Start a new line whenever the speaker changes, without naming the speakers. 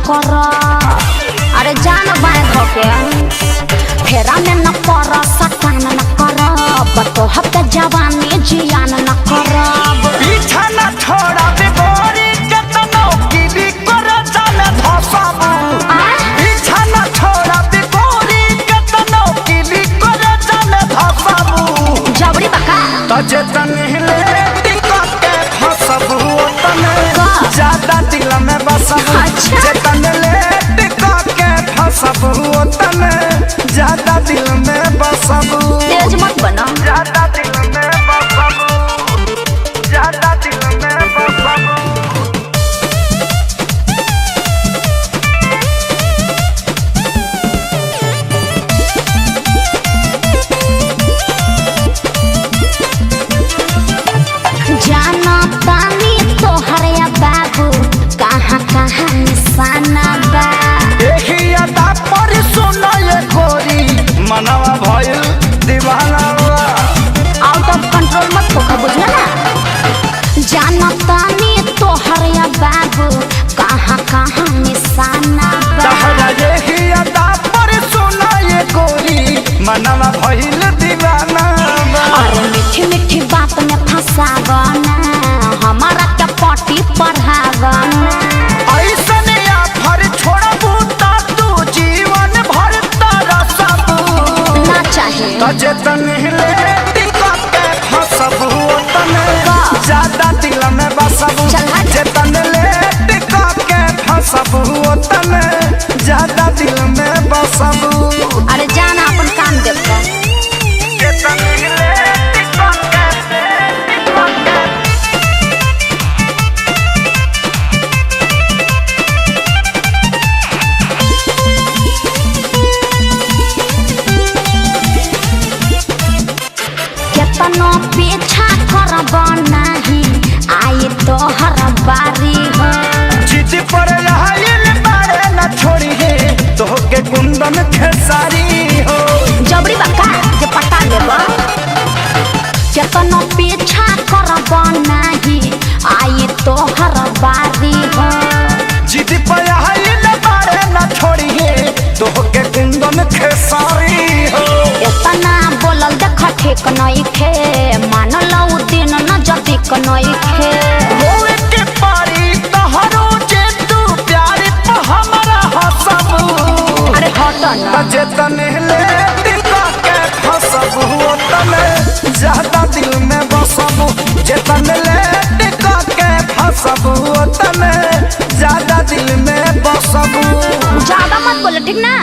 कर। अरे जान बाएं धोके फेरा में न पर सटान न कर। बतो हफ्ते जवानी जियान न करब।
पीछा न छोड़ा बेगोरी केतनो गिरी कर जाने धसाबू। पीछा न छोड़ा बेगोरी केतनो गिरी कर जाने धसाबू।
जबरी बका
तजे तनहिले टिकट के फसबू तने ज्यादा दिल में बसबू।
अच्छा।
जे तनले टिकट के फसबू तने ज्यादा दिल में बसबू।
तेज मत बना।
ज्यादा दिल में बसबू। ज्यादा दिल में बसबू।
जाना तानी तोहरे बाबू कहाँ कहाँ निशाना बा।
देखी अदा पर सुनो ये गोरी मनवा भइल दीवाना बा।
आउट ऑफ कंट्रोल मत होकर बुझला ना। जाना तानी तोहरे बाबू कहाँ कहाँ निशाना बा।
तहरा देखी अदा पर सुनो ये गोरी मनवा भइल दीवाना बा।
अरे मीठी मीठी बात में फंसावना हमारा क्या पार्टी पढ़ावना।
ऐसन आफर छोड़बू ता तू जीवन भर तरसबू।
ना चाहे
तजे तनहिले टिकट के फसबू तने ज्यादा दिल में बसबू।
चल हट।
जे तनले टिकट के फसबू तने ज्यादा दिल में बसबू।
अरे जाना अपन काम देखो।
जे तनहिले टिकट के
केतनो पीछा करब नाही आई तोहर बारी हो।
जिद पर आइल बारे न छोड़ी है तोहके कुंदन खेसारी हो।
जबरी बका जे पटा देब। केतनो पीछा करब नाही आई तोहर बारी हो।
जिद पर आइल बारे न छोड़ी है तोहके कुंदन खेसारी हो।
इतना बोलल देख ठीक नइखे मानल उ दिन न जदिक नइखे।
होए के पारी तहरो जे तू प्यार पे हमरा हसबू।
अरे हट ना।
तजे तनहिले टिकट के फसबू तने ज्यादा दिल में बसबू। जे तनले टिकट के फसबू तने ज्यादा दिल में बसबू।
ज्यादा मत बोलो ठीक ना।